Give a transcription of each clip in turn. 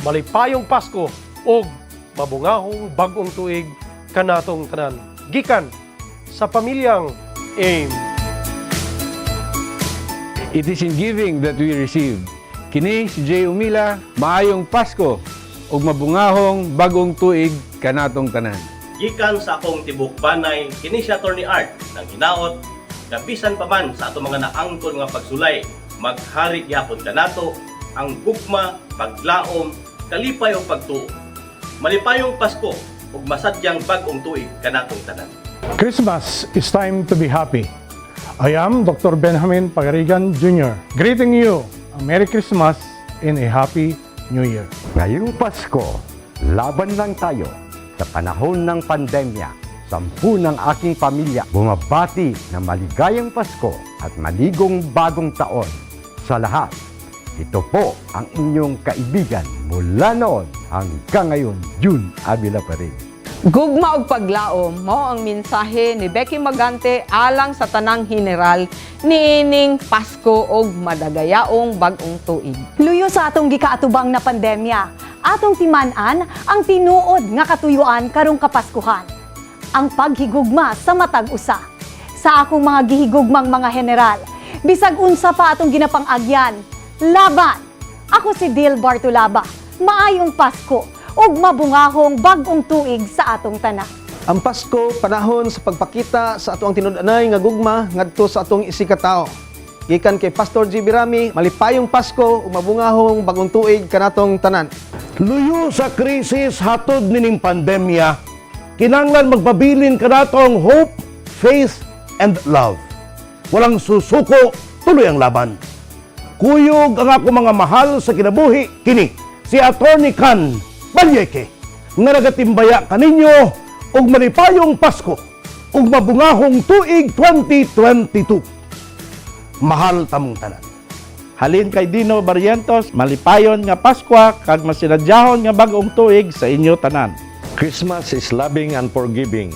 malipayong Pasko ug mabungahong bag-ong tuig kanatong tanan. Gikan sa pamilyang AIM. It is in giving that we receive. Kini si Jay Umila, maayong Pasko ug mabungahong bagong tuig kanatong tanan. Gikan sa akong tibok banay, kini si Attorney Art ng hinaot, kabisan pa man sa ato mga naangkon nga pagsulay, maghari gyapon kanato ang gugma, paglaom, kalipay o pagtuo. Malipayong Pasko ug masadyang bag-ong tuig kanatong tanan. Christmas is time to be happy. I am Dr. Benjamin Pagarigan Jr. greeting you a Merry Christmas and a Happy New Year. Ngayong Pasko, laban lang tayo sa panahon ng pandemya. 10 ng aking pamilya bumabati ng maligayang Pasko at maligong bagong taon sa lahat. Ito po ang inyong kaibigan mula noon hanggang ngayon, June Avila pa rin. Gugma og paglaom mao ang mensahe ni Becky Magante alang sa tanang general niining Pasko og madagayaong bag-ong tuig. Luyo sa atong gikaatubang na pandemya, atong timan-an ang tinuod nga katuyuan karong Kapaskuhan. Ang paghigugma sa matag usa. Sa akong mga gihigugmang mga general, bisag unsa pa atong ginapang-agyan, laban. Ako si Dil Bartolaba. Maayong Pasko ug mabungahong bag-ong tuig sa atong tanan. Ang Pasko, panahon sa pagpakita sa atong tinud-anay nga gugma ngadto sa atong isikatawo. Gikan kay Pastor G. Birami, malipayong Pasko ug mabungahong bagong tuig kanatong tanan. Luyo sa krisis hatod nining pandemya, kinanglan magpabilin kanatong hope, faith, and love. Walang susuko, tuloy ang laban. Kuyog ang ako mga mahal sa kinabuhi, kini si Attorney Kan Balyeke, nga nagatimbaya kaninyo og malipayong Pasko ug mabungahong tuig 2022. Mahal tamong tanan. Halin kay Dino Barrientos, malipayon nga Pasko kag masinadyahon nga bag-ong tuig sa inyo tanan. Christmas is loving and forgiving.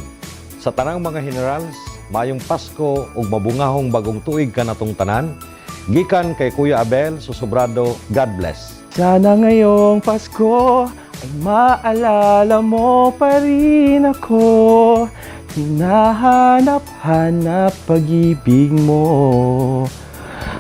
Sa tanang mga generals, mayong Pasko ug mabungahong bagong tuig kanatong tanan. Gikan kay Kuya Abel Susobrado, God bless. Sana ngayong Pasko ay maalala mo pa rin ako. Hinahanap-hanap pag-ibig mo.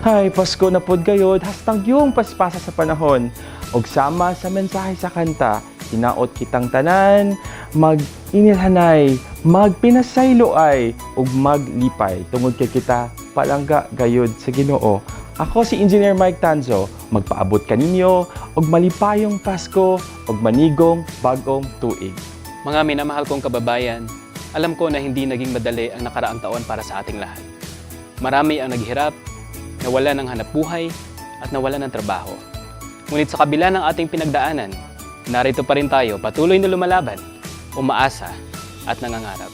Ay, Pasko na pod gayod, hastang yung paspasa sa panahon. Og sama sa mensahe sa kanta, hinaot kitang tanan, mag-inilhanay, magpinasayloay, ug maglipay. Tungod kay kita, palangga gayod sa Ginoo. Ako si Engineer Mike Tanzo, magpaabot kaninyo og malipayong Pasko og manigong bagong tuig. Mga minamahal kong kababayan, alam ko na hindi naging madali ang nakaraang taon para sa ating lahat. Marami ang naghirap, nawala ng hanapbuhay at nawala ng trabaho. Ngunit sa kabila ng ating pinagdaanan, narito pa rin tayo patuloy na lumalaban, umaasa at nangangarap.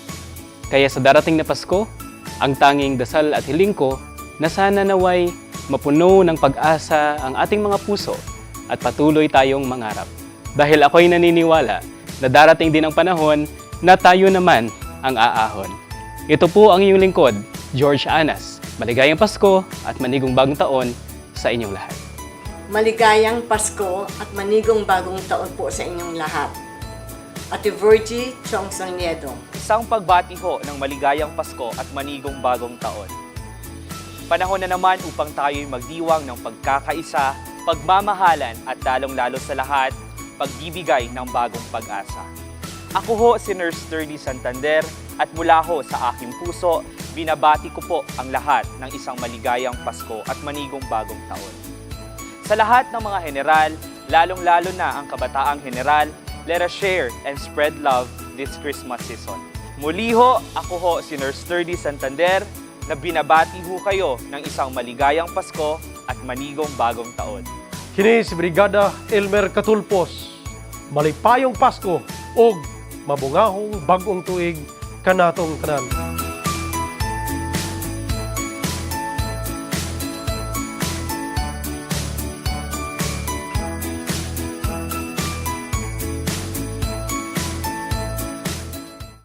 Kaya sa darating na Pasko, ang tanging dasal at hiling ko na sana naway mapuno ng pag-asa ang ating mga puso at patuloy tayong mangarap. Dahil ako'y naniniwala na darating din ang panahon na tayo naman ang aahon. Ito po ang iyong lingkod, George Anas. Maligayang Pasko at manigong bagong taon sa inyong lahat. Maligayang Pasko at manigong bagong taon po sa inyong lahat. Ate Virgie Chong Nieto. Isang pagbati ho ng maligayang Pasko at manigong bagong taon. Panahon na naman upang tayo'y magdiwang ng pagkakaisa, pagmamahalan at lalong-lalo sa lahat, pagbibigay ng bagong pag-asa. Ako ho si Nurse Sturdy Santander at mula ho sa aking puso, binabati ko po ang lahat ng isang maligayang Pasko at manigong bagong taon. Sa lahat ng mga general, lalong-lalo na ang kabataang general, let us share and spread love this Christmas season. Muli ho, ako ho si Nurse Sturdy Santander na binabati ho kayo ng isang maligayang Pasko at manigong bagong taon. Kini si Brigada Elmer Catulpos, malipayong Pasko ug mabungahong bag-ong tuig kanatong tanan.